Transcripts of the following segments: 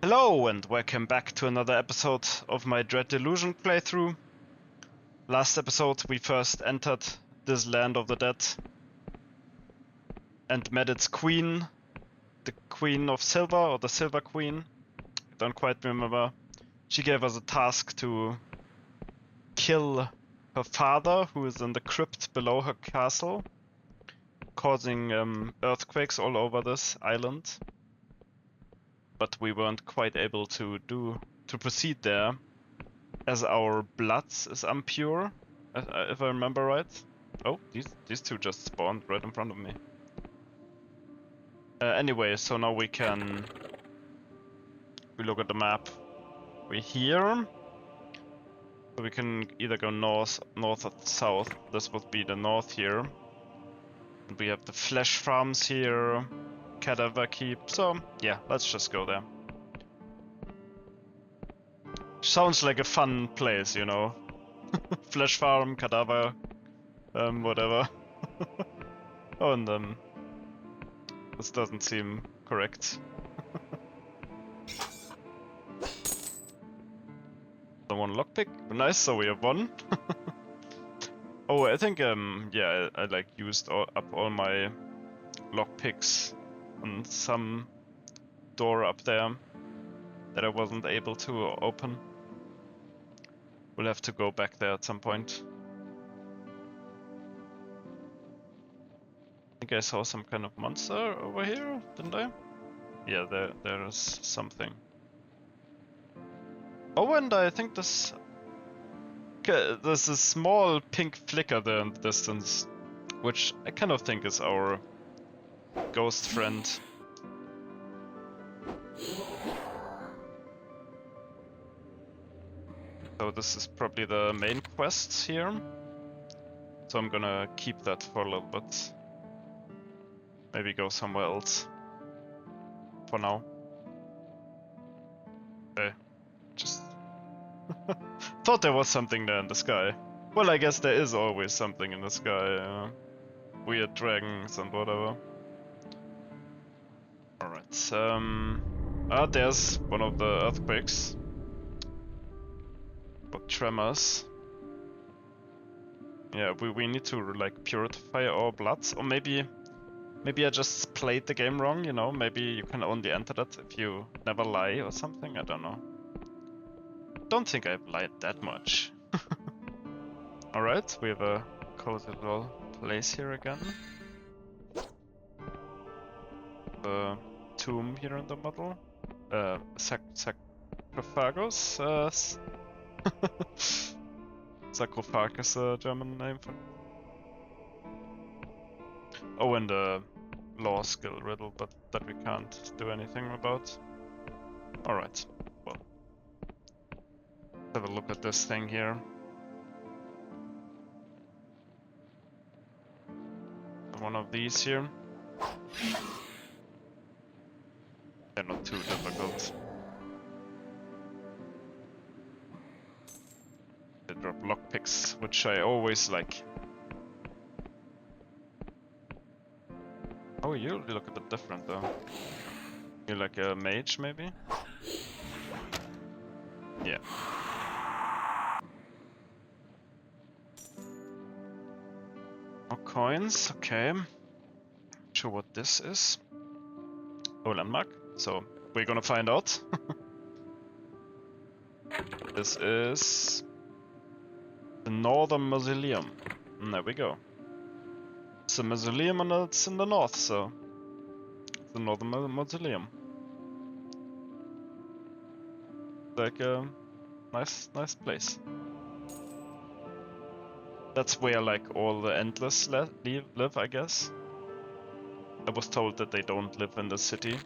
Hello and welcome back to another episode of my Dread Delusion playthrough. Last episode we first entered this land of the dead and met its queen, the Queen of Silver or the Silver Queen. I don't quite remember. She gave us a task to kill her father, who is in the crypt below her castle, causing earthquakes all over this island. But we weren't quite able to proceed there, as our blood is impure, if I remember right. Oh, these two just spawned right in front of me. Anyway, so now we look at the map. We're here, so we can either go north or south. This would be the north here. And we have the flesh farms here. Cadaver Keep, so yeah, let's just go there. Sounds like a fun place, you know. Flesh farm, cadaver, whatever. Oh, and this doesn't seem correct. The one lockpick, nice. So we have one. Oh, I think yeah, I like used up all my lockpicks on some door up there that I wasn't able to open. We'll have to go back there at some point. I think I saw some kind of monster over here, didn't I? Yeah, there's something. Oh, and I think there's a small pink flicker there in the distance, which I kind of think is our ghost friend. So this is probably the main quest here. So I'm gonna keep that for a little bit. Maybe go somewhere else for now. Okay, just thought there was something there in the sky. Well, I guess there is always something in the sky. Weird dragons and whatever. Alright, there's one of the earthquakes. Or tremors. Yeah, we need to like purify our blood, or maybe I just played the game wrong, you know? Maybe you can only enter that if you never lie or something, I don't know. Don't think I've lied that much. Alright, we have a cozy little place here again. The tomb here in the middle. Sarcophagus? Sarcophag is a German name for. Oh, and the law skill riddle, but that we can't do anything about. Alright, well. Let's have a look at this thing here. One of these here. They're not too difficult. They drop lockpicks, which I always like. Oh, you look a bit different though. You're like a mage, maybe? Yeah. More coins, okay. Not sure what this is. Oh, landmark. So, we're gonna find out. This is the Northern Mausoleum. And there we go. It's a mausoleum and it's in the north, so it's the Northern Mausoleum. Like a nice place. That's where like all the Endless live, I guess. I was told that they don't live in the city.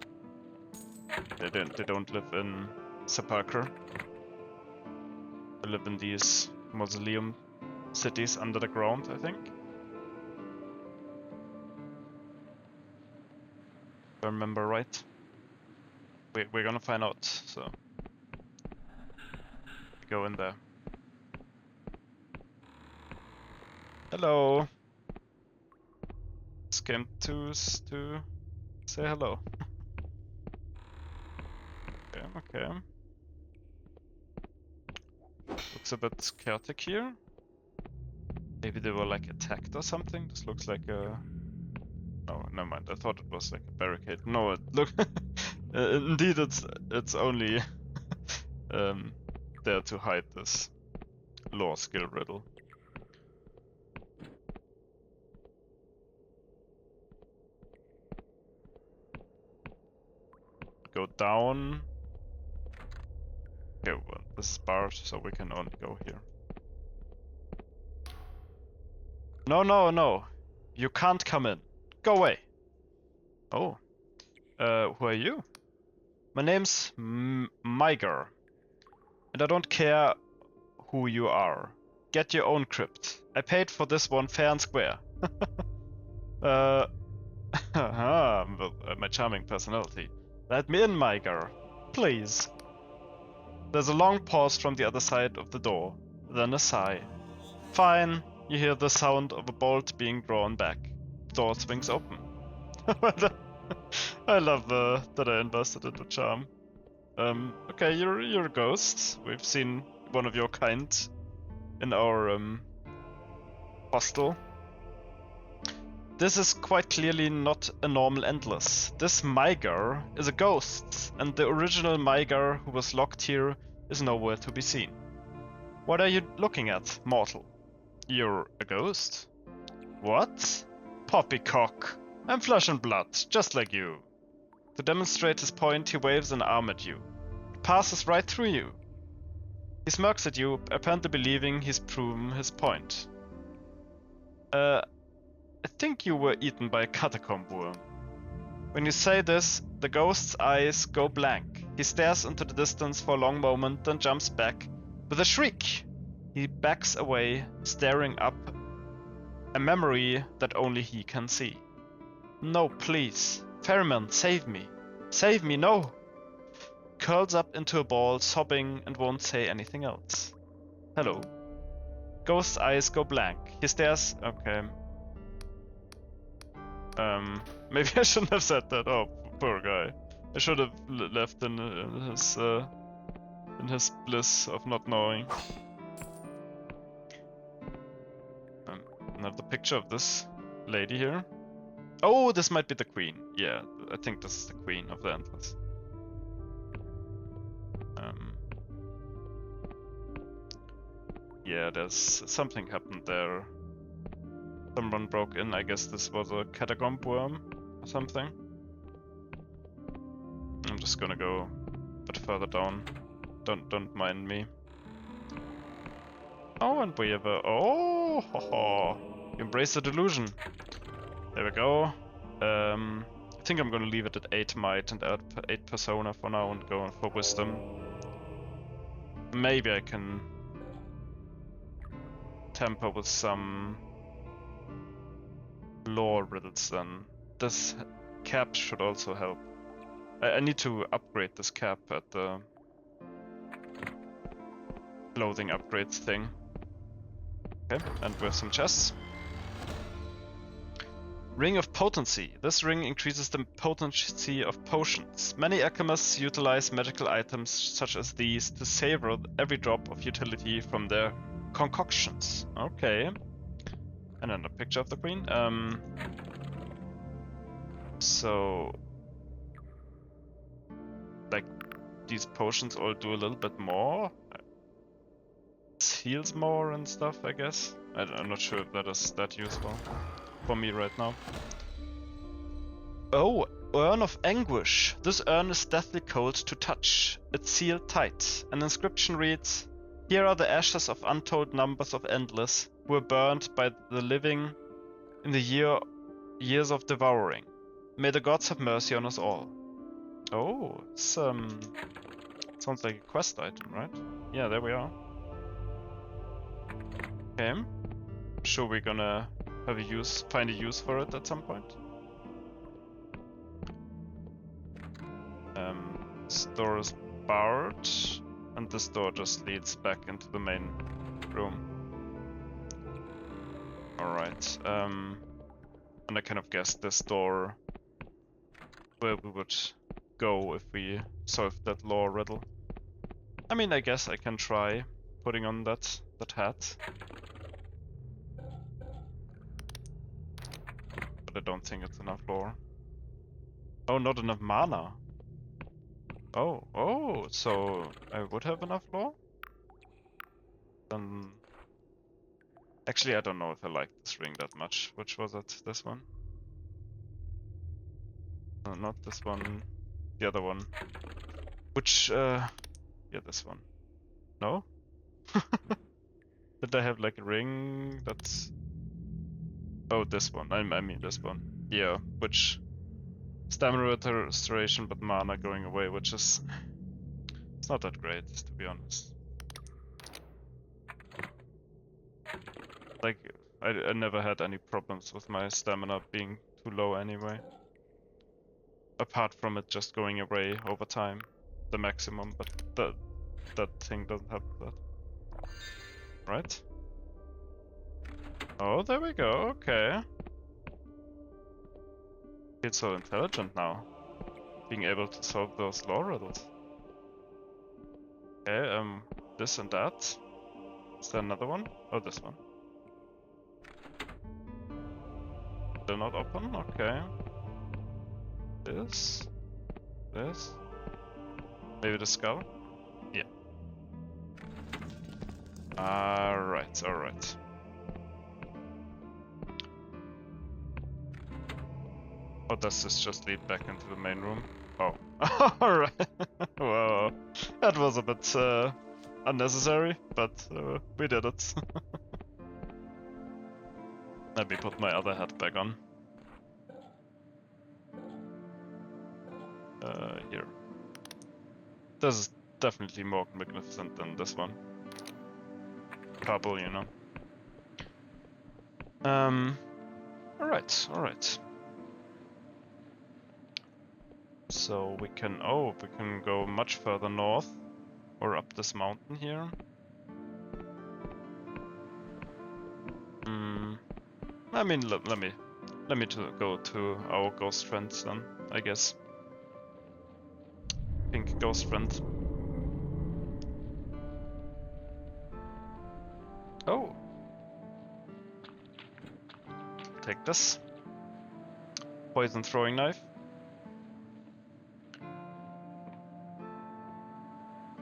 They don't live in Sepulchre. They live in these mausoleum cities under the ground, I think. If I remember right. We're gonna find out, so go in there. Hello. Just came to say hello. Okay. Looks a bit chaotic here. Maybe they were like attacked or something. This looks like a... No, never mind. I thought it was like a barricade. No, it look. Indeed, it's only there to hide this lore skill riddle. Go down. Okay, well, this is barred, so we can only go here. No, no, no. You can't come in. Go away. Oh. Who are you? My name's Miger. And I don't care who you are. Get your own crypt. I paid for this one fair and square. My charming personality. Let me in, Miger. Please. There's a long pause from the other side of the door. Then a sigh. Fine. You hear the sound of a bolt being drawn back. The door swings open. I love that I invested in the charm. Okay, you're a ghost. We've seen one of your kind in our hostel. This is quite clearly not a normal Endless. This Miger is a ghost, and the original Miger who was locked here is nowhere to be seen. What are you looking at, mortal? You're a ghost? What? Poppycock. I'm flesh and blood, just like you. To demonstrate his point, he waves an arm at you. It passes right through you. He smirks at you, apparently believing he's proven his point. I think you were eaten by a catacomb worm. When you say this, the ghost's eyes go blank. He stares into the distance for a long moment, then jumps back with a shriek. He backs away, staring up, a memory that only he can see. No, please. Ferryman, save me. Save me, no! Curls up into a ball, sobbing, and won't say anything else. Hello. Ghost's eyes go blank. He stares... Okay. Maybe I shouldn't have said that. Oh, poor guy. I should have left in his bliss of not knowing. Another picture of this lady here. Oh, this might be the queen. Yeah, I think this is the queen of the Endless. Yeah, there's something happened there. Someone broke in. I guess this was a catacomb worm or something. I'm just gonna go a bit further down. Don't mind me. Oh, and we have a... Oh, ho, ho. Embrace the delusion. There we go. I think I'm gonna leave it at 8 might and add 8 persona for now and go for wisdom. Maybe I can tamper with some lore riddles then. This cap should also help. I need to upgrade this cap at the clothing upgrades thing. Okay, and we have some chests. Ring of Potency. This ring increases the potency of potions. Many alchemists utilize magical items such as these to savor every drop of utility from their concoctions. Okay. And then a picture of the queen. So... like, these potions all do a little bit more. It heals more and stuff, I guess. I'm not sure if that is that useful for me right now. Oh, Urn of Anguish. This urn is deathly cold to touch. It's sealed tight. An inscription reads, "Here are the ashes of untold numbers of Endless who were burned by the living in the years of devouring. May the gods have mercy on us all." Oh, it's sounds like a quest item, right? Yeah, there we are. Okay. I'm sure we're gonna have find a use for it at some point. This door is barred, and this door just leads back into the main room. Alright, and I kind of guessed this door where we would go if we solve that lore riddle. I mean, I guess I can try putting on that hat. But I don't think it's enough lore. Oh, not enough mana. Oh, so I would have enough lore? Then... Actually, I don't know if I like this ring that much. Which was it? This one? No, not this one. The other one. Which, yeah, this one. No? Did I have like a ring that's... Oh, this one. I mean this one. Yeah, which... Stamina restoration, but mana going away, which is... It's not that great, to be honest. Like, I never had any problems with my stamina being too low anyway. Apart from it just going away over time, the maximum, but that thing doesn't have that. Right? Oh, there we go, okay. It's so intelligent now, being able to solve those lore riddles. Okay, this and that. Is there another one? Oh, this one. Still not open? Okay. This. Maybe the skull? Yeah. Alright. Or does this just lead back into the main room? Oh. Alright. Well, that was a bit unnecessary, but we did it. Let me put my other hat back on. Here. This is definitely more magnificent than this one. Purple, you know. Alright. So we can go much further north, or up this mountain here. I mean, let me go to our ghost friends then, I guess. Pink ghost friend. Oh. Take this. Poison throwing knife.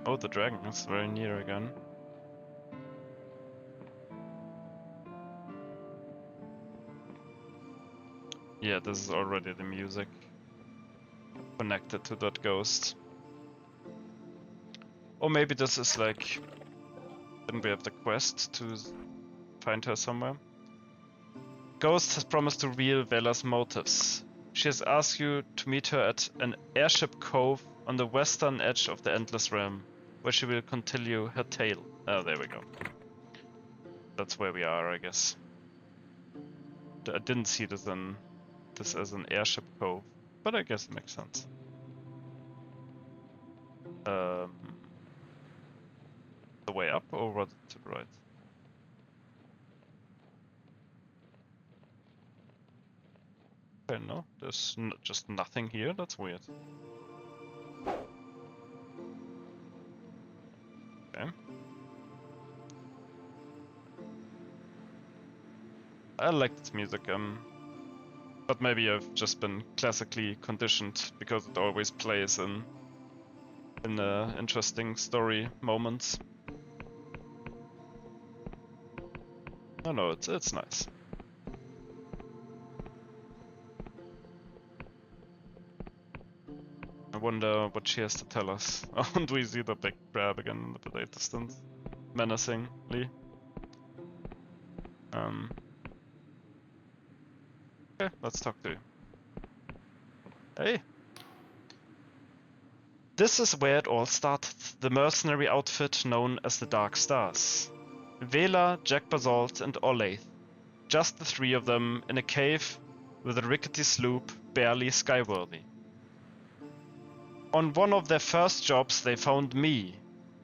Oh, the dragon is very near again. Yeah, this is already the music connected to that ghost. Or maybe this is like... Didn't we have the quest to find her somewhere? Ghost has promised to reveal Vela's motives. She has asked you to meet her at an airship cove on the western edge of the Endless Realm, where she will continue her tale. Oh, there we go. That's where we are, I guess. I didn't see this as an airship cove, but I guess it makes sense. The way up, or was it to the right? Okay, no, there's just nothing here. That's weird. Okay. I like this music, but maybe I've just been classically conditioned because it always plays in interesting story moments. No, it's nice. I wonder what she has to tell us. And we see the big crab again in the distance, menacingly. Okay, let's talk to you. Hey! This is where it all started, the mercenary outfit known as the Dark Stars. Vela, Jack Basalt, and Olathe. Just the three of them in a cave with a rickety sloop barely skyworthy. On one of their first jobs they found me,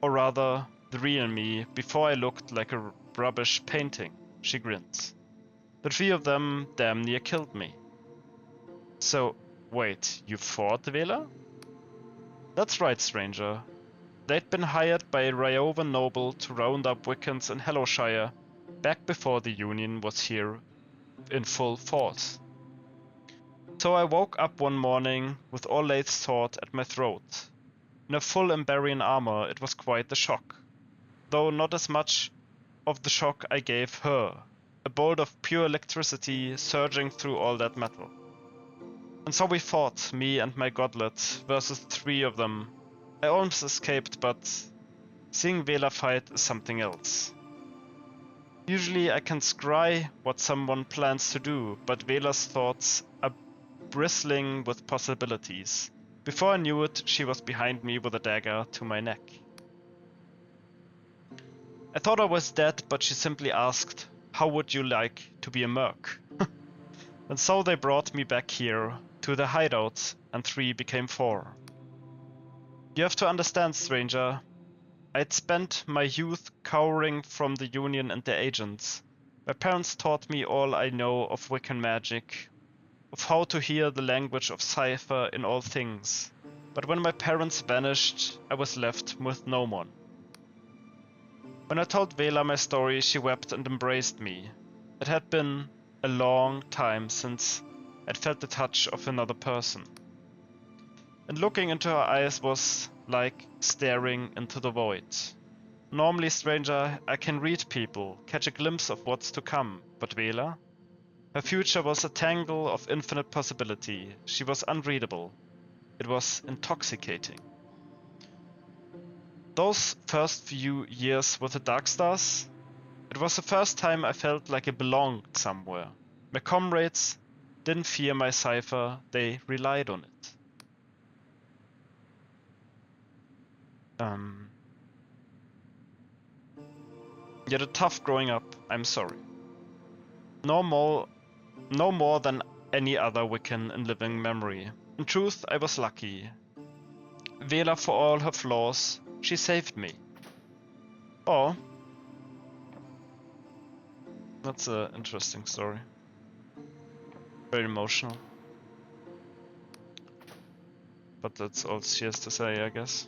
or rather, the real me, before I looked like a rubbish painting, she grins. The three of them damn near killed me. So, wait, you fought Vela? That's right, stranger. They'd been hired by a Ryovan noble to round up Wiccans in Hellowshire back before the Union was here in full force. So I woke up one morning with Orlaith's sword at my throat. In a full Emberian armor, it was quite the shock. Though not as much of the shock I gave her, a bolt of pure electricity surging through all that metal. And so we fought, me and my godlet, versus 3 of them. I almost escaped, but seeing Vela fight is something else. Usually I can scry what someone plans to do, but Vela's thoughts are bristling with possibilities. Before I knew it, she was behind me with a dagger to my neck. I thought I was dead, but she simply asked, "How would you like to be a merc?" And so they brought me back here, to the hideout, and 3 became 4. You have to understand, stranger. I'd spent my youth cowering from the Union and their agents. My parents taught me all I know of Wiccan magic, of how to hear the language of cipher in all things. But when my parents vanished, I was left with no one. When I told Vela my story, she wept and embraced me. It had been a long time since I'd felt the touch of another person. And looking into her eyes was like staring into the void. Normally, stranger, I can read people, catch a glimpse of what's to come, but Vela? Her future was a tangle of infinite possibility. She was unreadable. It was intoxicating. Those first few years with the Darkstars, it was the first time I felt like I belonged somewhere. My comrades didn't fear my cipher, they relied on it. You had a tough growing up, I'm sorry. No more than any other Wiccan in living memory. In truth, I was lucky. Vela, for all her flaws, she saved me. Oh. That's an interesting story. Very emotional. But that's all she has to say, I guess.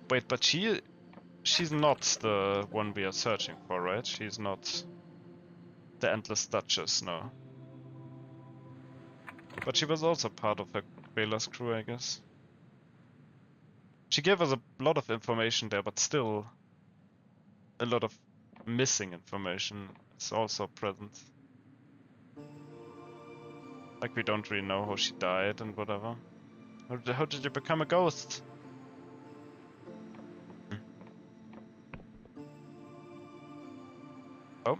Wait, but she's not the one we are searching for, right? She's not the Endless Duchess, no. But she was also part of Vela's crew, I guess. She gave us a lot of information there, but still a lot of missing information is also present. Like, we don't really know how she died and whatever. How did you become a ghost? Oh.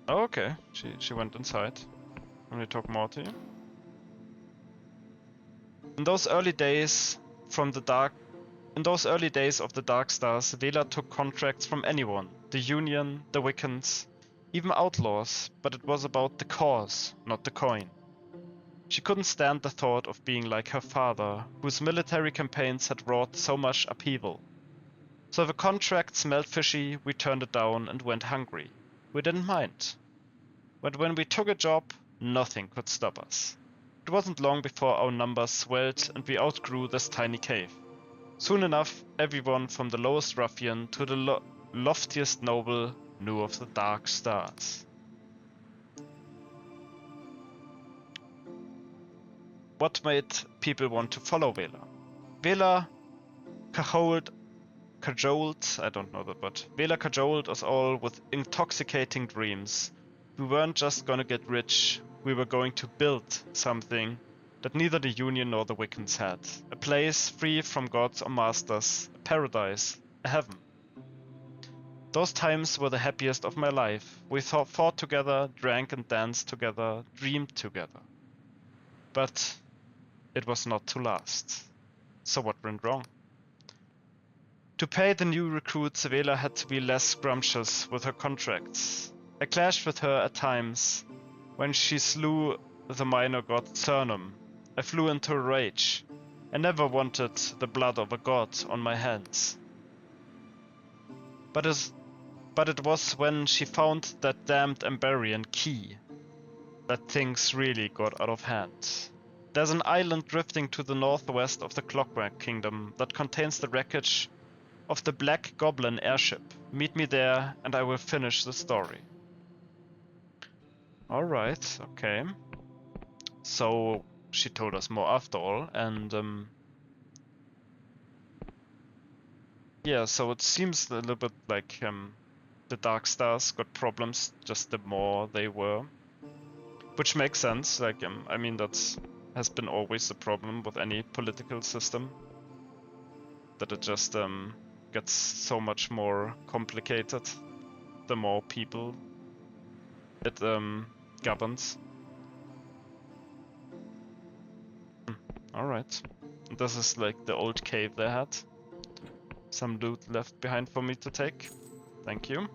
Oh, okay. She went inside. Let me talk more to you. In those early days of the Darkstars, Vela took contracts from anyone. The Union, the Wiccans, even outlaws, but it was about the cause, not the coin. She couldn't stand the thought of being like her father, whose military campaigns had wrought so much upheaval. So if a contract smelled fishy, we turned it down and went hungry. We didn't mind. But when we took a job, nothing could stop us. It wasn't long before our numbers swelled and we outgrew this tiny cave. Soon enough, everyone from the lowest ruffian to the loftiest noble knew of the Dark Stars. What made people want to follow Vela? Vela cajoled, I don't know that word. Vela cajoled us all with intoxicating dreams. We weren't just gonna get rich, we were going to build something that neither the Union nor the Wiccans had. A place free from gods or masters, a paradise, a heaven. Those times were the happiest of my life. We fought together, drank and danced together, dreamed together. But it was not to last. So what went wrong? To pay the new recruits, Vela had to be less scrumptious with her contracts. I clashed with her at times. When she slew the minor god Cernum, I flew into a rage. I never wanted the blood of a god on my hands. But it was when she found that damned Emberian key that things really got out of hand. There's an island drifting to the northwest of the Clockwork Kingdom that contains the wreckage of the Black Goblin airship. Meet me there and I will finish the story. Alright, okay. So she told us more after all, and yeah, so it seems a little bit like the Dark Stars got problems just the more they were. Which makes sense, like I mean that's has been always the problem with any political system. That it just gets so much more complicated the more people it governs. Alright. This is like the old cave they had. Some loot left behind for me to take. Thank you.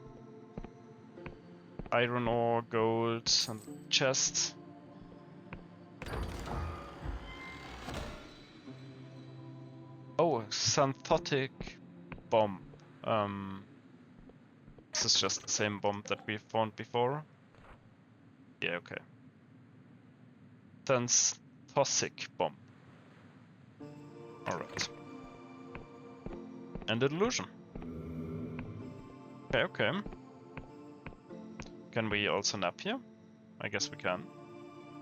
Iron ore, gold, and chest. Oh, synthetic bomb. This is just the same bomb that we found before. Yeah, okay. Then toxic bomb. Alright. And the delusion. Okay, okay. Can we also nap here? I guess we can.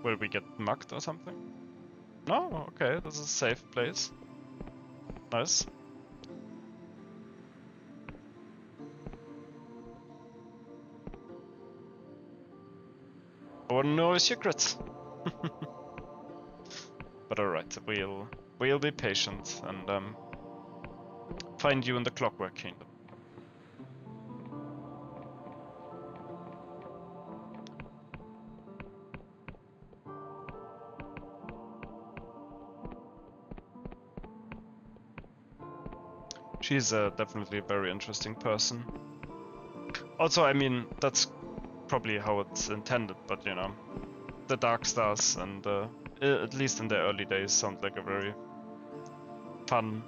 Will we get mugged or something? No? Okay, this is a safe place. Nice. Oh no secrets! But alright, we'll be patient and find you in the Clockwork Kingdom. She's definitely a very interesting person. Also, I mean, that's probably how it's intended, but you know, the Dark Stars and at least in the early days sound like a very fun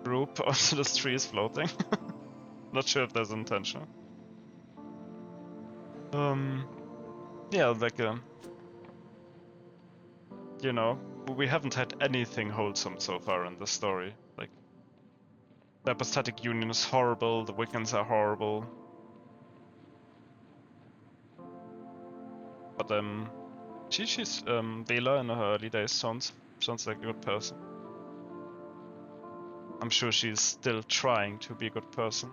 group. Also, this tree is floating. Not sure if there's intention. Yeah, like you know, we haven't had anything wholesome so far in the story. Like, the apathetic union is horrible, the Wiccans are horrible. But she's Vela in her early days sounds like a good person. I'm sure she's still trying to be a good person.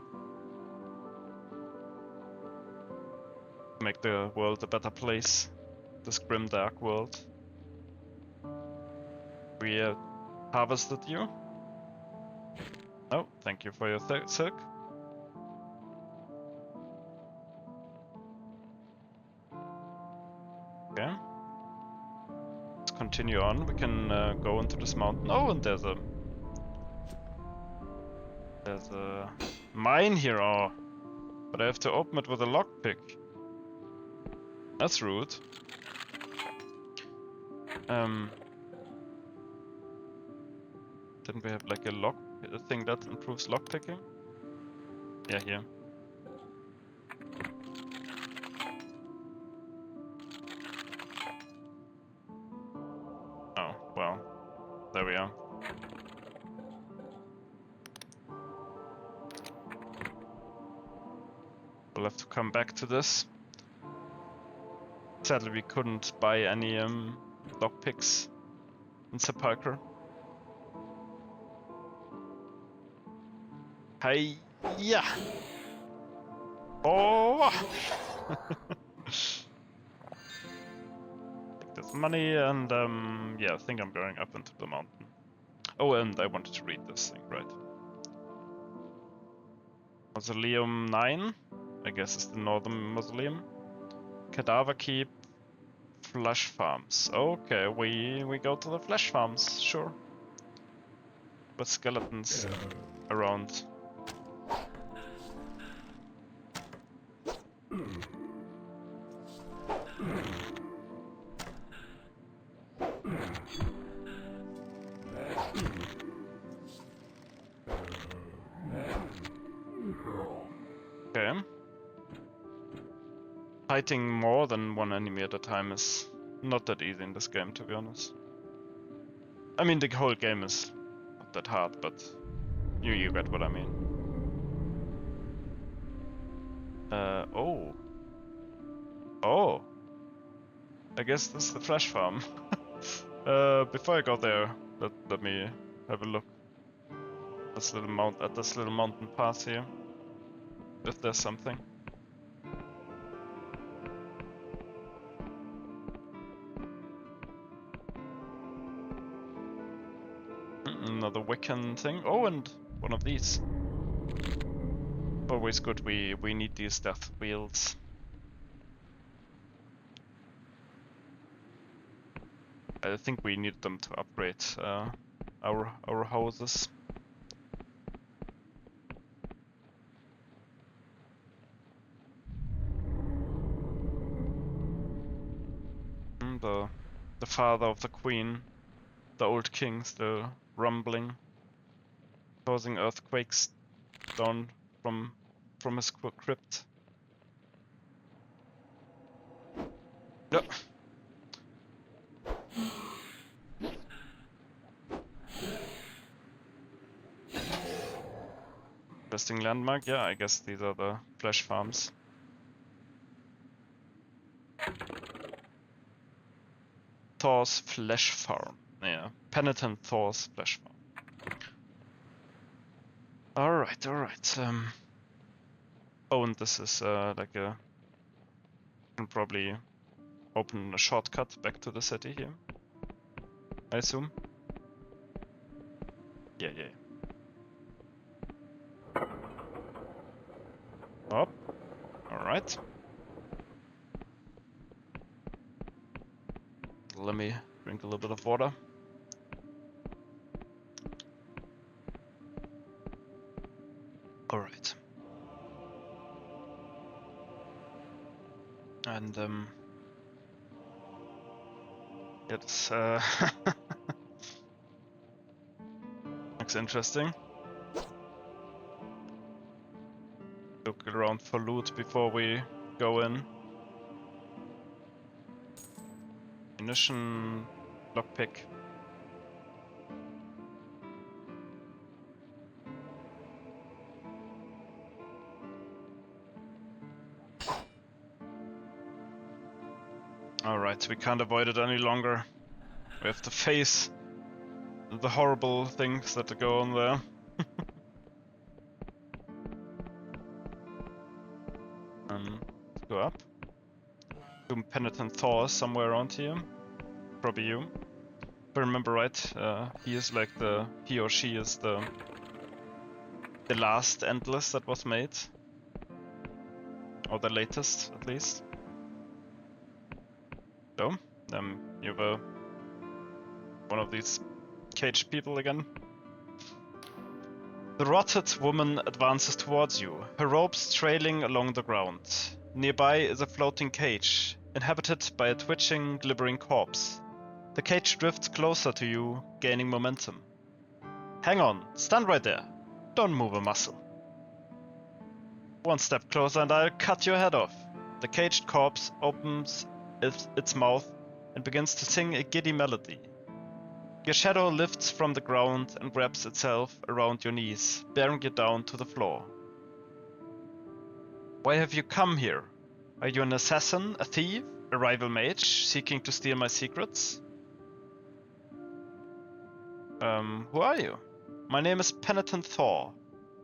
Make the world a better place. This grim dark world. We harvested you. Oh, thank you for your silk. Okay. Let's continue on. We can go into this mountain. Oh, and there's a mine here. Oh, but I have to open it with a lockpick. That's rude. Didn't we have like a thing that improves lockpicking? Yeah, here. Oh, well, there we are. We'll have to come back to this. Sadly, we couldn't buy any lockpicks in Sepulchre. Hey, yeah. Oh. Take this money and yeah, I think I'm going up into the mountain. Oh, and I wanted to read this thing, right? Mausoleum 9, I guess it's the northern mausoleum. Cadaver Keep, Flesh Farms. Okay, we go to the Flesh Farms, sure. With skeletons around. Okay. Fighting more than one enemy at a time is not that easy in this game, to be honest. I mean, the whole game is not that hard, but you get what I mean. Oh. Oh. I guess this is the flash farm. Before I go there, let me have a look at this little mountain pass here. If there's something. Another Wiccan thing. Oh, and one of these. Always good. We need these death wheels. I think we need them to upgrade our houses. The father of the queen, the old king, still rumbling, causing earthquakes down from his crypt. Yeah. Interesting landmark. Yeah, I guess these are the flesh farms. Thor's flesh farm. Yeah, penitent Thor's flesh farm. All right. Oh, and this is like a. Can probably open a shortcut back to the city here. I assume. Yeah. Up. Alright. Let me drink a little bit of water. Alright. And it's looks interesting. Look around for loot before we go in. Ammunition, lockpick. Alright, we can't avoid it any longer. We have to face the horrible things that go on there. Let's go up. Doom Penitent Thor somewhere around here. Probably you. If I remember right, he or she is the last Endless that was made. Or the latest, at least. So, you were one of these caged people again. The rotted woman advances towards you, her robes trailing along the ground. Nearby is a floating cage, inhabited by a twitching, glimmering corpse. The cage drifts closer to you, gaining momentum. Hang on, stand right there. Don't move a muscle. One step closer and I'll cut your head off. The caged corpse opens its mouth and begins to sing a giddy melody. Your shadow lifts from the ground and wraps itself around your knees, bearing you down to the floor. Why have you come here? Are you an assassin, a thief, a rival mage, seeking to steal my secrets? Who are you? My name is Penitent Thor.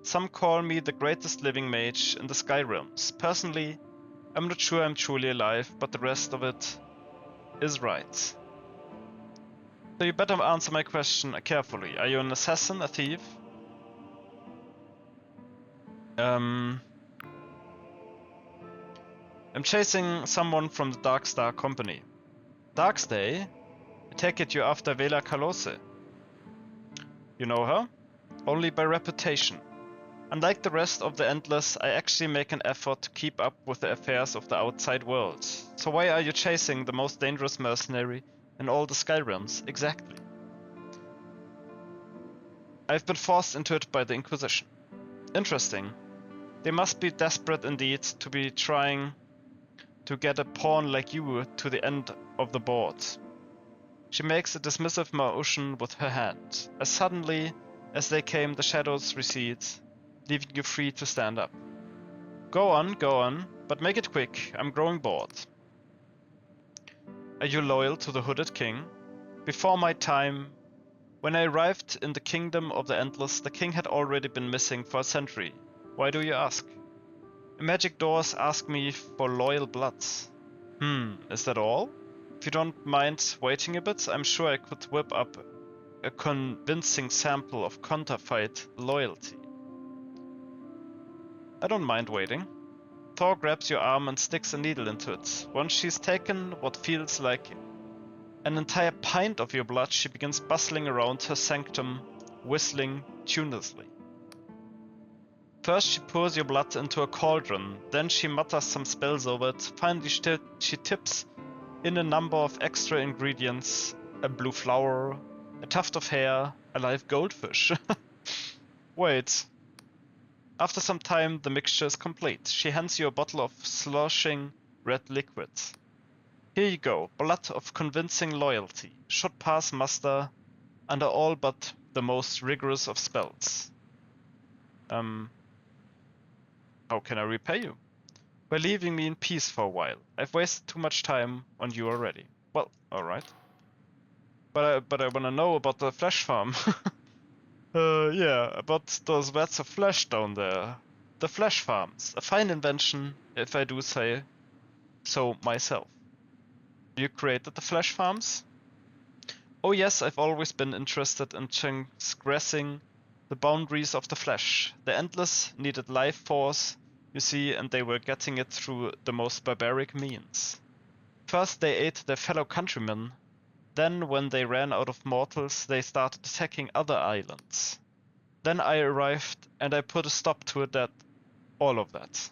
Some call me the greatest living mage in the Sky Realms. Personally, I'm not sure I'm truly alive, but the rest of it is right. So you better answer my question carefully. Are you an assassin, a thief? I'm chasing someone from the Dark Star Company. Darkstay? I take it you're after Vela Kalose. You know her? Only by reputation. Unlike the rest of the Endless, I actually make an effort to keep up with the affairs of the outside world. So why are you chasing the most dangerous mercenary in all the Sky Realms, exactly? I've been forced into it by the Inquisition. Interesting. They must be desperate indeed to be trying to get a pawn like you to the end of the board. She makes a dismissive motion with her hand. As suddenly as they came, the shadows recede, leaving you free to stand up. Go on, but make it quick. I'm growing bored. Are you loyal to the Hooded King? Before my time, when I arrived in the Kingdom of the Endless, the king had already been missing for a century. Why do you ask? Magic doors ask me for loyal bloods. Is that all? If you don't mind waiting a bit, I'm sure I could whip up a convincing sample of counterfeit loyalty. I don't mind waiting. Thor grabs your arm and sticks a needle into it. Once she's taken what feels like an entire pint of your blood, she begins bustling around her sanctum, whistling tunelessly. First she pours your blood into a cauldron, then she mutters some spells over it. Finally she tips in a number of extra ingredients: a blue flower, a tuft of hair, a live goldfish. Wait. After some time, the mixture is complete. She hands you a bottle of sloshing red liquid. Here you go, blood of convincing loyalty. Should pass muster under all but the most rigorous of spells. How can I repay you? By leaving me in peace for a while. I've wasted too much time on you already. Well, alright. But I wanna know about the flesh farm. Yeah, about those vats of flesh down there. The flesh farms. A fine invention, if I do say so myself. You created the flesh farms? Oh yes, I've always been interested in transgressing the boundaries of the flesh. The Endless needed life force, you see, and they were getting it through the most barbaric means. First they ate their fellow countrymen. Then, when they ran out of mortals, they started attacking other islands. Then I arrived, and I put a stop to it. All of that.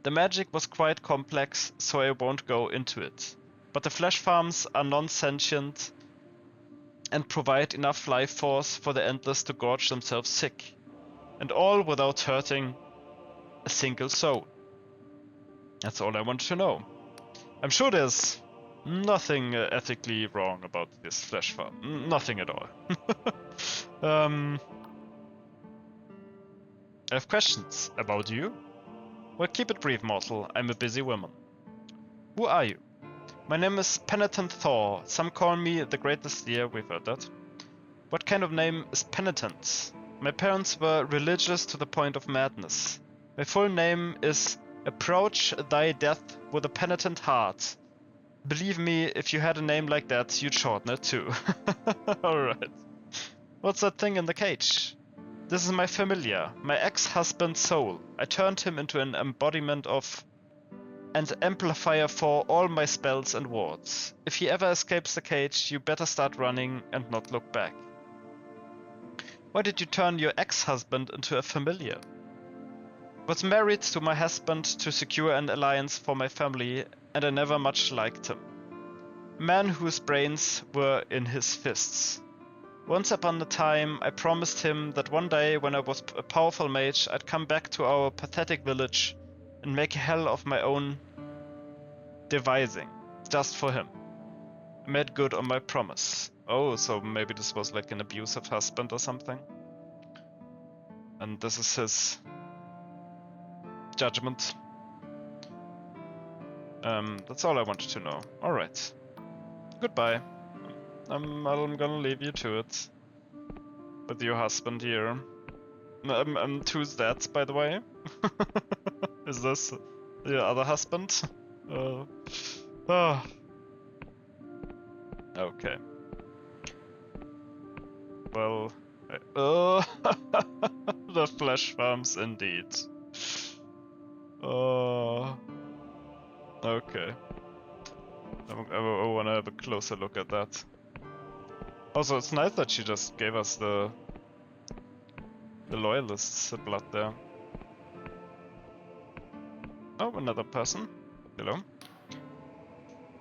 The magic was quite complex, so I won't go into it. But the flesh farms are non-sentient and provide enough life force for the Endless to gorge themselves sick. And all without hurting a single soul. That's all I want to know. I'm sure there's nothing ethically wrong about this flesh farm. Nothing at all. I have questions about you. Well, keep it brief, mortal. I'm a busy woman. Who are you? My name is Penitent Thor. Some call me the greatest. Yeah, we've heard that. What kind of name is Penitent? My parents were religious to the point of madness. My full name is Approach Thy Death with a Penitent Heart. Believe me, if you had a name like that, you'd shorten it too. Alright. What's that thing in the cage? This is my familiar, my ex-husband's soul. I turned him into an embodiment of and amplifier for all my spells and wards. If he ever escapes the cage, you better start running and not look back. Why did you turn your ex-husband into a familiar? I was married to my husband to secure an alliance for my family, and I never much liked him. A man whose brains were in his fists. Once upon a time, I promised him that one day when I was a powerful mage, I'd come back to our pathetic village and make a hell of my own devising, just for him. I made good on my promise. Oh, so maybe this was like an abusive husband or something? And this is his judgment. That's all I wanted to know. Alright. Goodbye. I'm gonna leave you to it. With your husband here. Who's that, by the way? Is this your other husband? Okay. Well... the flesh farms indeed. Okay. I wanna have a closer look at that. Also, it's nice that she just gave us the loyalists' blood there. Oh, another person. Hello.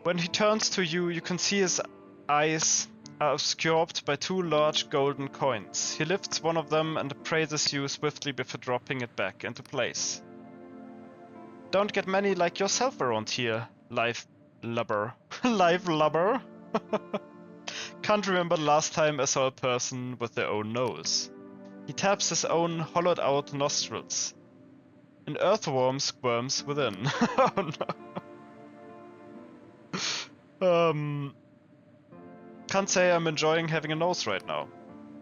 When he turns to you, you can see his eyes are obscured by two large golden coins. He lifts one of them and praises you swiftly before dropping it back into place. Don't get many like yourself around here, life lubber. Live lubber? Can't remember the last time I saw a person with their own nose. He taps his own hollowed out nostrils. An earthworm squirms within. Oh no. Can't say I'm enjoying having a nose right now.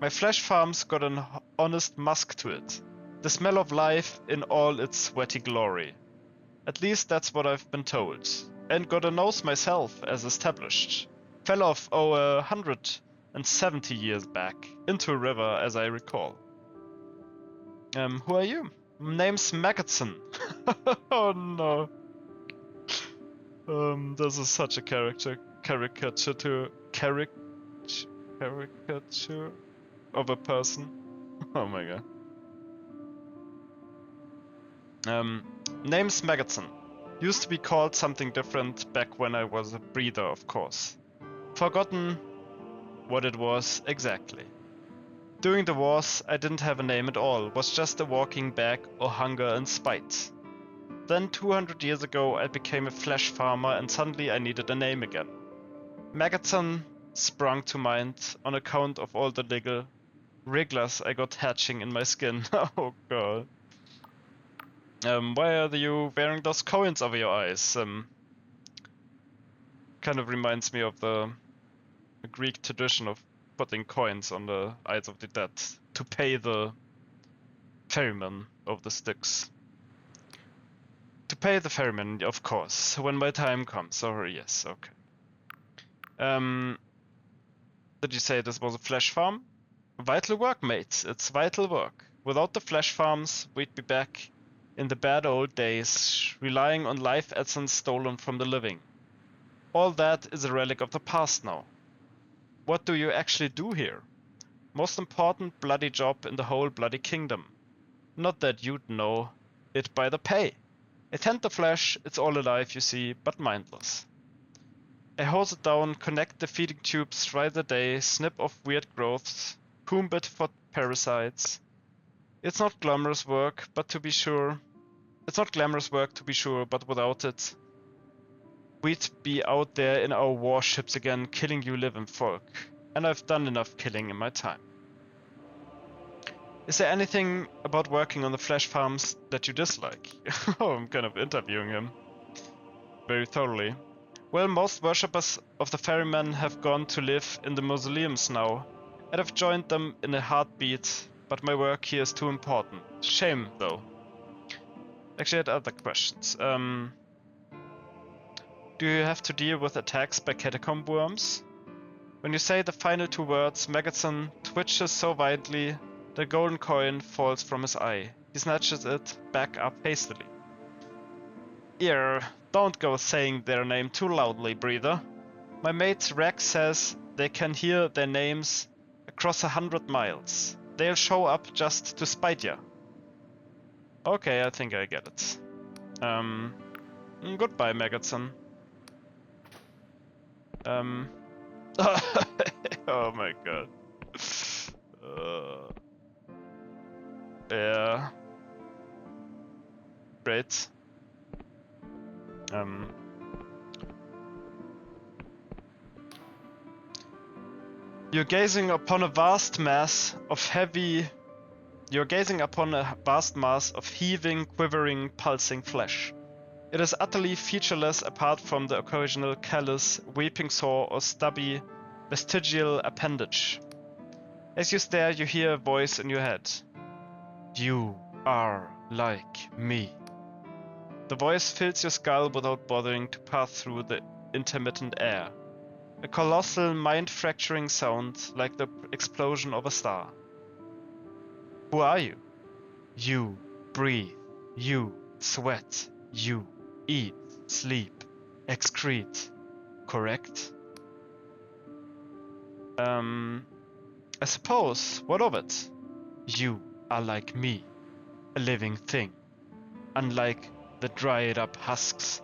My flesh farm's got an honest musk to it. The smell of life in all its sweaty glory. At least that's what I've been told. And got a nose myself, as established. Fell off 170 years back, into a river, as I recall. Who are you? Name's Magotson. Oh no. This is such a caricature of a person. Oh my god. Name's Magotson. Used to be called something different back when I was a breeder, of course. Forgotten what it was exactly. During the wars, I didn't have a name at all, was just a walking bag of hunger and spite. Then 200 years ago, I became a flesh farmer and suddenly I needed a name again. Magotson sprung to mind on account of all the little wrigglers I got hatching in my skin. Oh god. Why are you wearing those coins over your eyes? Kind of reminds me of the Greek tradition of putting coins on the eyes of the dead to pay the ferryman of the Styx. To pay the ferryman, of course, when my time comes. Oh yes, okay. Did you say this was a flesh farm? Vital work, mates. It's vital work. Without the flesh farms, we'd be back in the bad old days, relying on life essence stolen from the living. All that is a relic of the past now. What do you actually do here? Most important bloody job in the whole bloody kingdom. Not that you'd know it by the pay. I tend the flesh, it's all alive, you see, but mindless. I hose it down, connect the feeding tubes throughout the day, snip off weird growths, comb it for parasites. It's not glamorous work, but to be sure, but without it, we'd be out there in our warships again, killing you living folk. And I've done enough killing in my time. Is there anything about working on the flesh farms that you dislike? Oh, I'm kind of interviewing him very thoroughly. Well, most worshippers of the ferryman have gone to live in the mausoleums now, and I've joined them in a heartbeat, but my work here is too important. Shame, though. Actually, I had other questions. Do you have to deal with attacks by catacomb worms? When you say the final two words, Magotson twitches so violently, the golden coin falls from his eye. He snatches it back up hastily. Here, don't go saying their name too loudly, breather. My mate Rex says they can hear their names across 100 miles. They'll show up just to spite ya. Okay, I think I get it. Goodbye, Magotson. Oh my god. Yeah. Great. You're gazing upon a vast mass of heaving, quivering, pulsing flesh. It is utterly featureless apart from the occasional callous, weeping sore or stubby, vestigial appendage. As you stare, you hear a voice in your head. You are like me. The voice fills your skull without bothering to pass through the intermittent air. A colossal, mind-fracturing sound like the explosion of a star. Who are you? You breathe. You sweat. You eat, sleep, excrete. Correct? I suppose. What of it? You are like me. A living thing. Unlike the dried up husks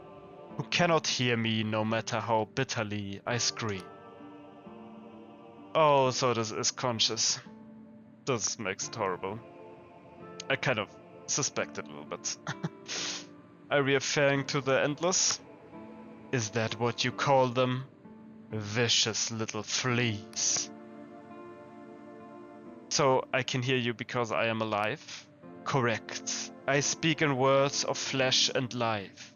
who cannot hear me no matter how bitterly I scream. Oh, so this is conscious. This makes it horrible. I kind of suspected a little bit. Are we referring to the Endless? Is that what you call them? Vicious little fleas. So I can hear you because I am alive? Correct. I speak in words of flesh and life.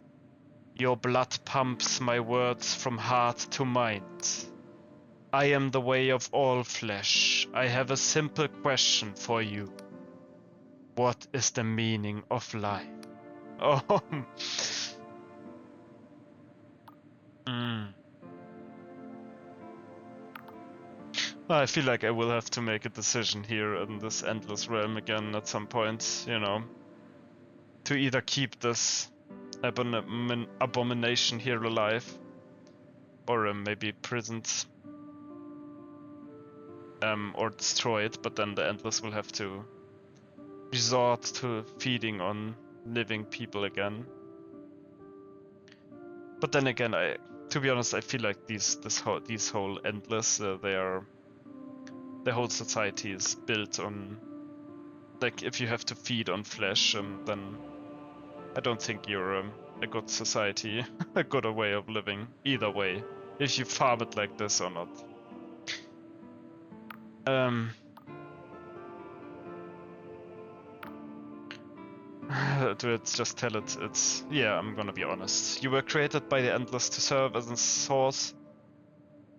Your blood pumps my words from heart to mind. I am the way of all flesh. I have a simple question for you. What is the meaning of life? Oh. I feel like I will have to make a decision here in this endless realm again at some point, you know. To either keep this abomination here alive, or maybe imprisoned, or destroy it, but then the endless will have to resort to feeding on living people again. But then again, to be honest, I feel like these whole endless, the whole society is built on, like, if you have to feed on flesh, then I don't think you're a good society, a good way of living, either way, if you farm it like this or not. Let's just tell it, yeah, I'm gonna be honest. You were created by the Endless to serve as a source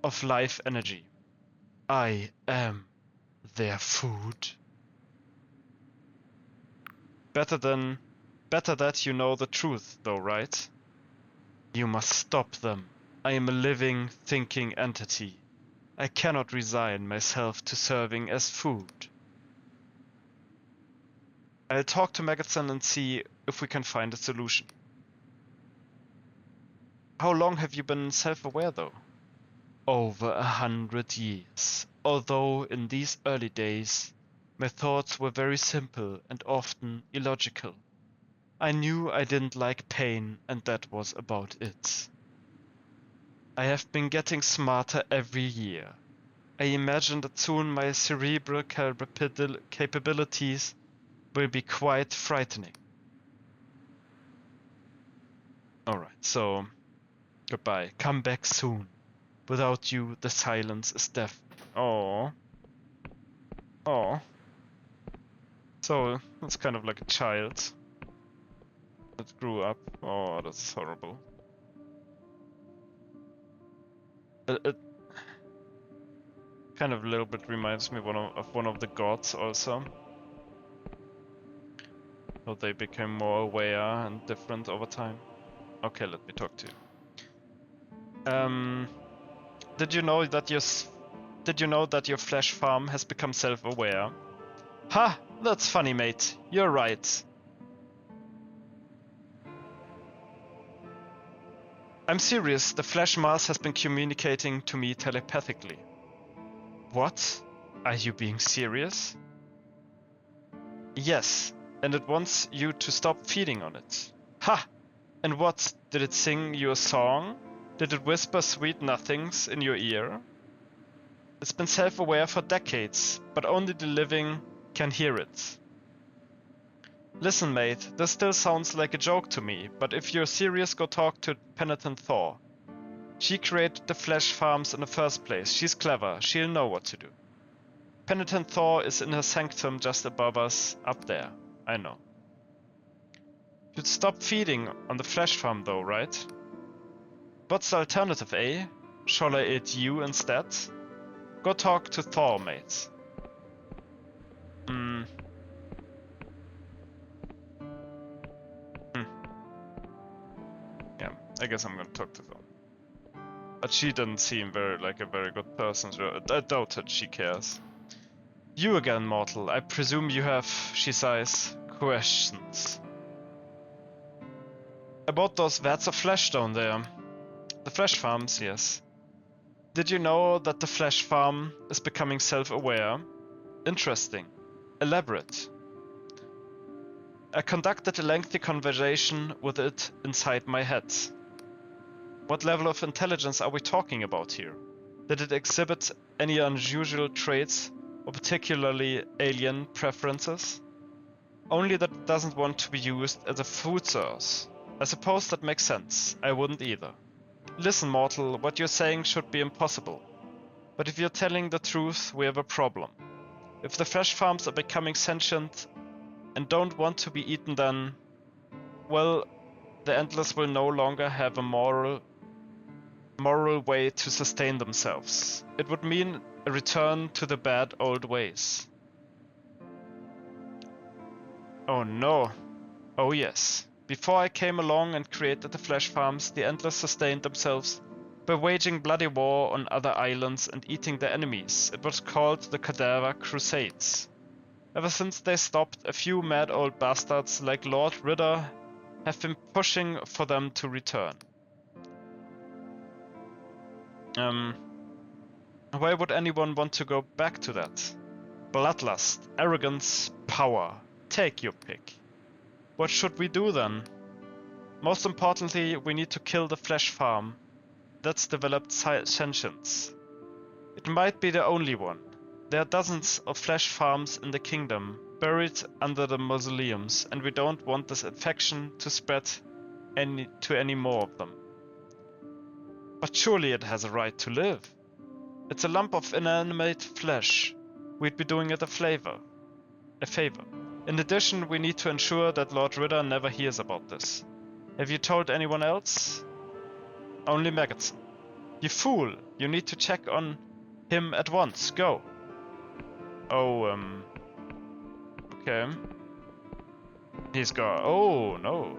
of life energy. I am their food. Better that you know the truth, though, right? You must stop them. I am a living, thinking entity. I cannot resign myself to serving as food. I'll talk to Megatron and see if we can find a solution. How long have you been self-aware, though? Over 100 years. Although in these early days, my thoughts were very simple and often illogical. I knew I didn't like pain, and that was about it. I have been getting smarter every year. I imagine that soon my cerebral capabilities will be quite frightening. Alright, so goodbye. Come back soon. Without you, the silence is deaf. Oh. Oh. So, it's kind of like a child that grew up. Oh, that's horrible. It kind of a little bit reminds me of one of the gods also. How they became more aware and different over time. Okay, let me talk to you. Did you know that your flesh farm has become self-aware? Ha! That's funny, mate. You're right. I'm serious. The flesh mass has been communicating to me telepathically. What? Are you being serious? Yes, and it wants you to stop feeding on it. Ha! And what? Did it sing you a song? Did it whisper sweet nothings in your ear? It's been self-aware for decades, but only the living can hear it. Listen, mate, this still sounds like a joke to me, but if you're serious, go talk to Penitent Thor. She created the flesh farms in the first place. She's clever. She'll know what to do. Penitent Thor is in her sanctum just above us, up there. I know. You'd stop feeding on the flesh farm though, right? What's the alternative, eh? Shall I eat you instead? Go talk to Thor, mate. Yeah, I guess I'm gonna talk to Thor. But she didn't seem like a very good person, so I doubt that she cares. You again, mortal. I presume you have, she sighs, questions. About those vats of flesh down there. The flesh farms, yes. Did you know that the flesh farm is becoming self-aware? Interesting. Elaborate. I conducted a lengthy conversation with it inside my head. What level of intelligence are we talking about here? Did it exhibit any unusual traits or particularly alien preferences? Only that it doesn't want to be used as a food source. I suppose that makes sense. I wouldn't either. Listen, mortal, what you're saying should be impossible. But if you're telling the truth, we have a problem. If the flesh farms are becoming sentient and don't want to be eaten, then, well, the Endless will no longer have a moral way to sustain themselves. It would mean a return to the bad old ways. Oh no. Oh yes. Before I came along and created the flesh farms, the Endless sustained themselves by waging bloody war on other islands and eating their enemies. It was called the Cadaver Crusades. Ever since they stopped, a few mad old bastards like Lord Ridder have been pushing for them to return. Why would anyone want to go back to that? Bloodlust, arrogance, power. Take your pick. What should we do then? Most importantly, we need to kill the flesh farm that's developed sentience. It might be the only one. There are dozens of flesh farms in the kingdom, buried under the mausoleums, and we don't want this infection to spread to any more of them. But surely it has a right to live. It's a lump of inanimate flesh. We'd be doing it a favor. In addition, we need to ensure that Lord Ridder never hears about this. Have you told anyone else? Only Maggots. You fool! You need to check on him at once. Go. Oh, okay. He's gone. Oh, no.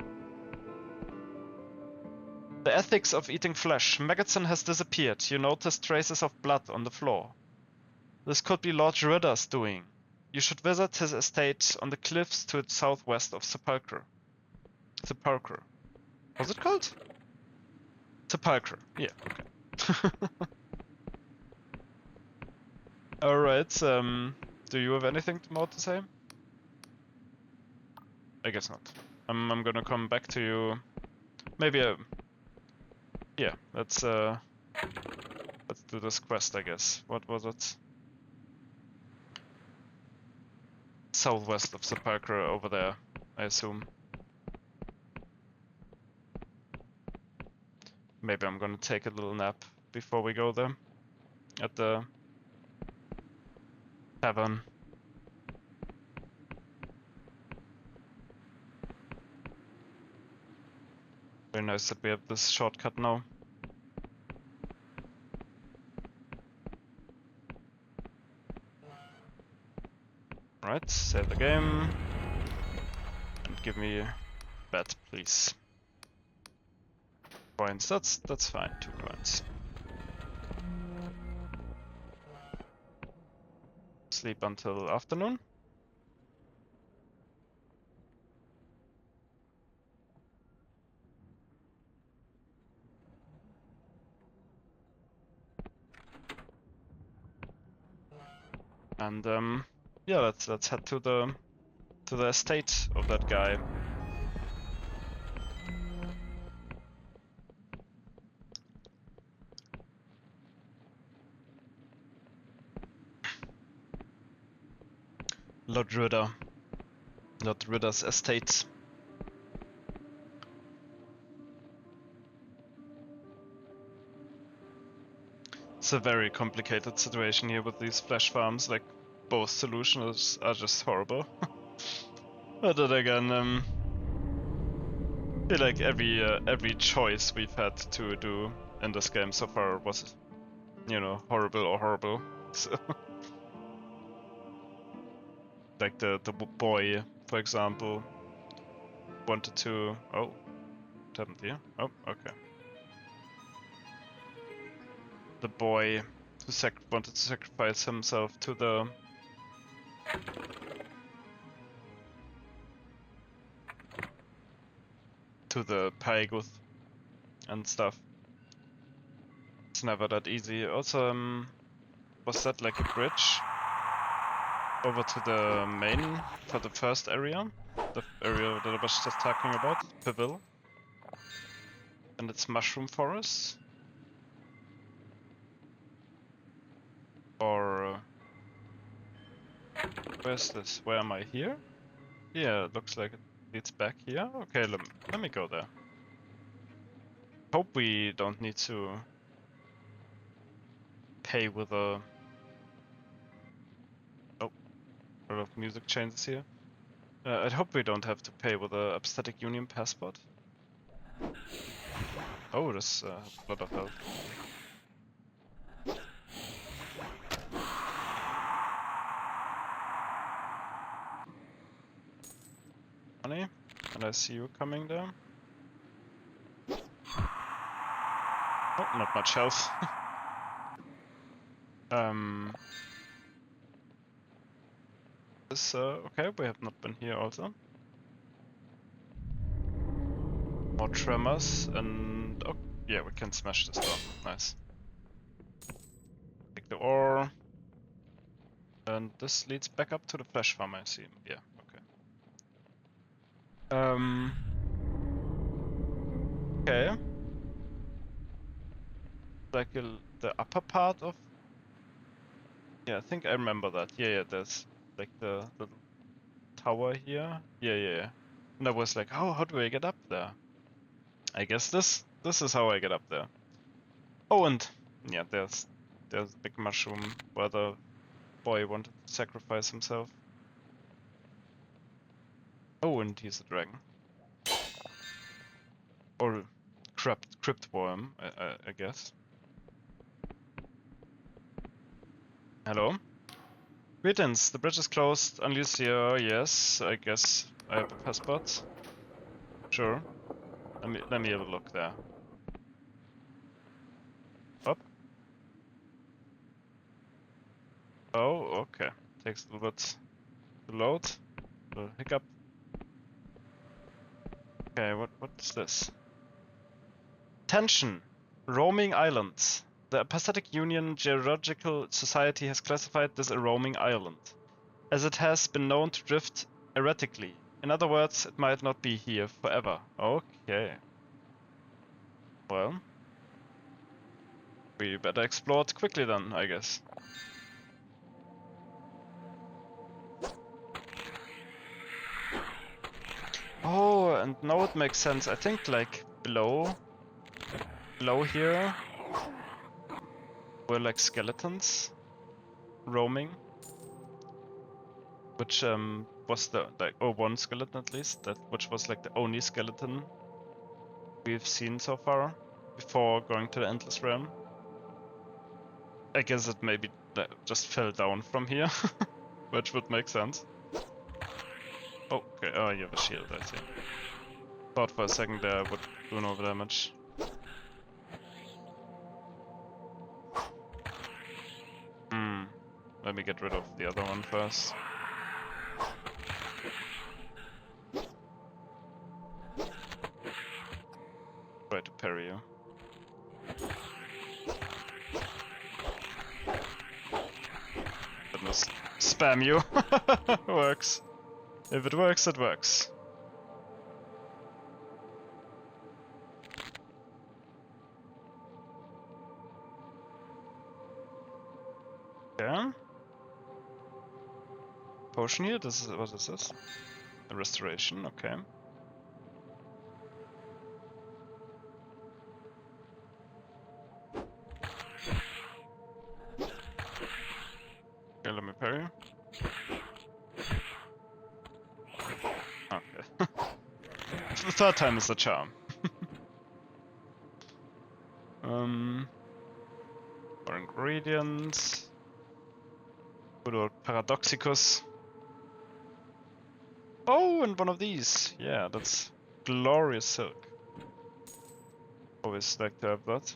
The ethics of eating flesh. Magotson has disappeared. You notice traces of blood on the floor. This could be Lord Ridder's doing. You should visit his estate on the cliffs to the southwest of Sepulchre. Sepulchre. What's it called? Sepulchre. Yeah, okay. Alright, do you have anything more to say? I guess not. I'm gonna come back to you. Maybe yeah, let's do this quest, I guess. What was it? Southwest of Sepulchre, over there, I assume. Maybe I'm gonna take a little nap before we go there. At the tavern. Very nice that we have this shortcut now. Right, save the game. And give me bet, please. Points, that's fine, 2 points. Sleep until afternoon. And yeah, let's head to the estate of that guy. Lord Ridder's estate. It's a very complicated situation here with these flesh farms. Like, both solutions are just horrible. But then again, I feel like every choice we've had to do in this game so far was, you know, horrible. So, like the boy, for example, wanted to. Oh, what happened here? Oh, okay. The boy who wanted to sacrifice himself to the Paeguth and stuff. It's never that easy. Also, was that like a bridge over to the main for the first area? The area that I was just talking about, Pavil? And its mushroom forest? Or where's this? Where am I? Here? Yeah, it looks like it leads back here. Okay, let me go there. Hope we don't need to pay with a... Oh, a lot of music changes here. I hope we don't have to pay with a Aesthetic Union passport. Oh, there's a lot of help. Money, and I see you coming there. Oh, not much health. This, okay, we have not been here also. More tremors, and oh, yeah, we can smash this door. Nice. Take the ore. And this leads back up to the flesh farm, I see. Yeah, okay. Okay. Like the upper part of... Yeah, I think I remember that. Yeah, there's like the little tower here. Yeah. And I was like, how do I get up there? I guess this is how I get up there. Oh, and yeah, there's a big mushroom where the boy wanted to sacrifice himself. Oh, and he's a dragon. Or crypt worm, I guess. Hello? Greetings, the bridge is closed. Alicia, yes, I guess I have a passport. Sure. Let me have a look there. Up. Oh, okay. Takes a little bit to load. A little hiccup. Okay, what's this? Attention! Roaming islands. The Pacific Union Geological Society has classified this a roaming island, as it has been known to drift erratically. In other words, it might not be here forever. Okay. Well, we better explore it quickly then, I guess. Oh, and now it makes sense. I think like below here were like skeletons roaming, which was the one skeleton at least, which was like the only skeleton we've seen so far before going to the Endless Realm. I guess it maybe just fell down from here, which would make sense. Oh, okay. Oh, you have a shield, I see. Thought for a second there I would do no damage. Let me get rid of the other one first. Try to parry you. Goodness. Spam you! Works. If it works, it works. Yeah. Potion here? What is this? A restoration, okay. Okay, let me parry. Okay. The third time is the charm. More ingredients. Good old Paradoxicus. Oh, and one of these. Yeah, that's glorious silk. Always like to have that.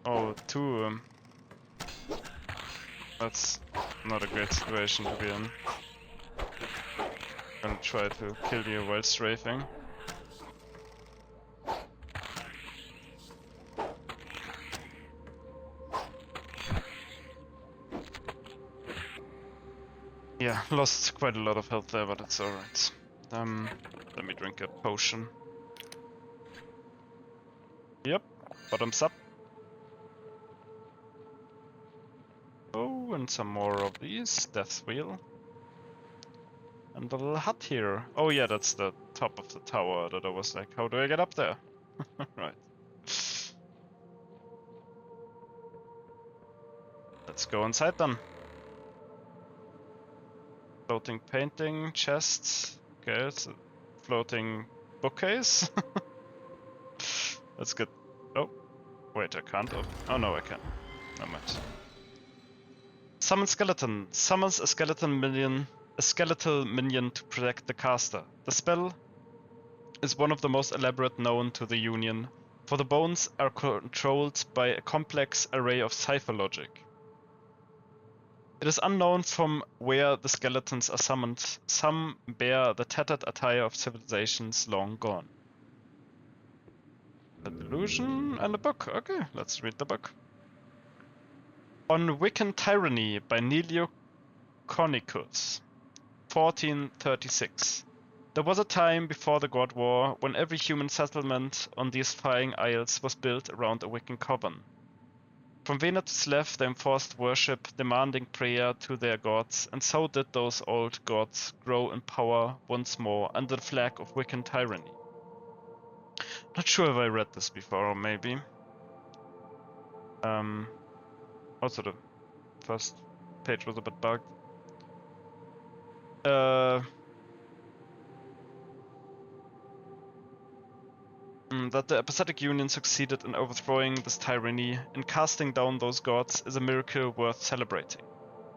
Oh, two. That's not a great situation to be in. Gonna try to kill you while strafing. Yeah, lost quite a lot of health there, but it's alright. Let me drink a potion. Yep, bottoms up. Oh, and some more of these. Death's Wheel. And a little hut here. Oh yeah, that's the top of the tower that I was like, how do I get up there? Right. Let's go inside then. Floating painting, chests. Okay, it's a floating bookcase. That's good. Oh, wait, I can't open. Oh no, I can. Never mind. Summon skeleton. Summons a skeletal minion to protect the caster. The spell is one of the most elaborate known to the Union, for the bones are controlled by a complex array of cipher logic. It is unknown from where the skeletons are summoned. Some bear the tattered attire of civilizations long gone. A delusion and a book. Okay, let's read the book. On Wiccan Tyranny by Nelio Cornicus, 1436. There was a time before the God War when every human settlement on these Flying Isles was built around a Wiccan coven. From Vena to Slev they enforced worship, demanding prayer to their gods, and so did those old gods grow in power once more under the flag of Wiccan tyranny. Not sure if I read this before, or maybe. Also the first page was a bit bugged. That the Apathetic Union succeeded in overthrowing this tyranny and casting down those gods is a miracle worth celebrating.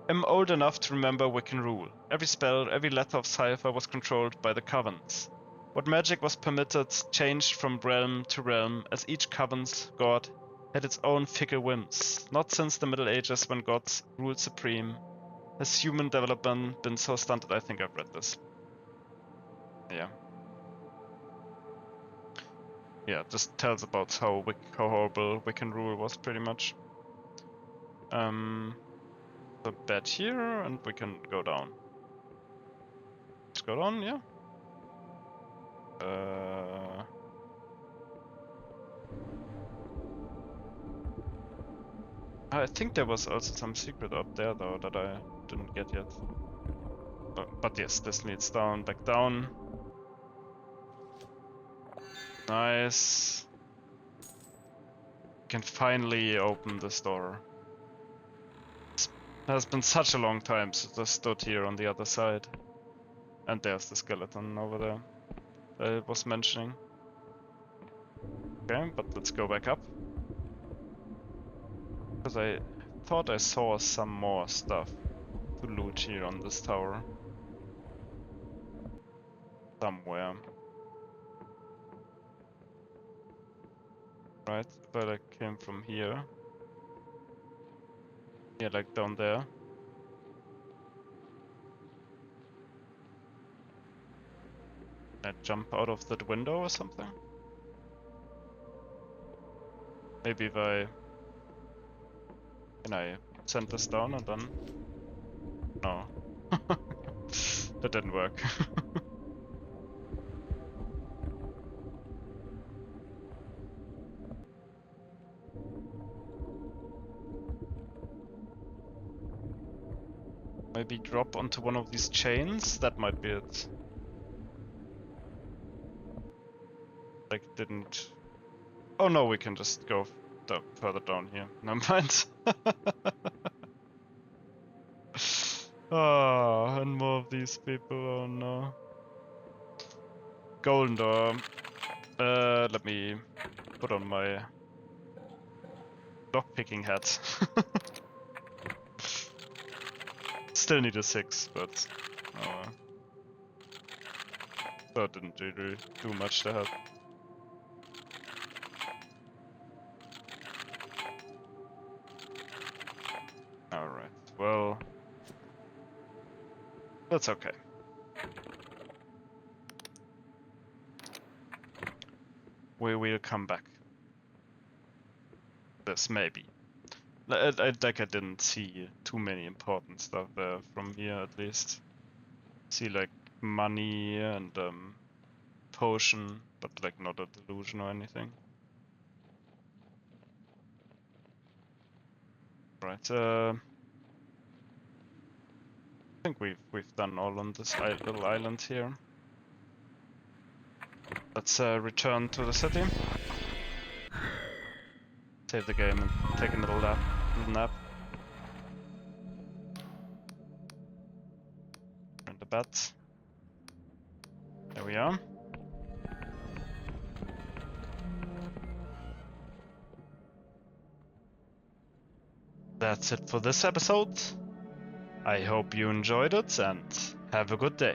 I'm old enough to remember Wiccan rule. Every spell, every letter of cipher was controlled by the covens. What magic was permitted changed from realm to realm, as each coven's god had its own fickle whims. Not since the Middle Ages, when gods ruled supreme, has human development been so stunted. I think I've read this. Yeah. Yeah, just tells about how horrible Wiccan rule was, pretty much. The bed here, and we can go down. Let's go down, yeah. I think there was also some secret up there, though, that I didn't get yet. But yes, this leads down, back down. Nice. We can finally open this door. It has been such a long time since I stood here on the other side. And there's the skeleton over there that I was mentioning. Okay, but let's go back up. Because I thought I saw some more stuff to loot here on this tower. Somewhere. Right, but I came from here. Yeah, like down there. Can I jump out of that window or something? Maybe if I... Can I send this down and then... No. That didn't work. Maybe drop onto one of these chains? That might be it. Like, didn't... Oh no, we can just go further down here. Never mind. Oh, and more of these people, oh no. Golden door. Let me put on my lockpicking hat. Still need a 6, but that didn't really do much to help. Alright, well, that's okay. We will come back. This maybe. Like I didn't see too many important stuff there from here, at least. See like money and potion, but like not a delusion or anything. Right. I think we've done all on this little island here. Let's return to the city. save the game and take a little nap. And the bat. There we are. That's it for this episode. I hope you enjoyed it and have a good day.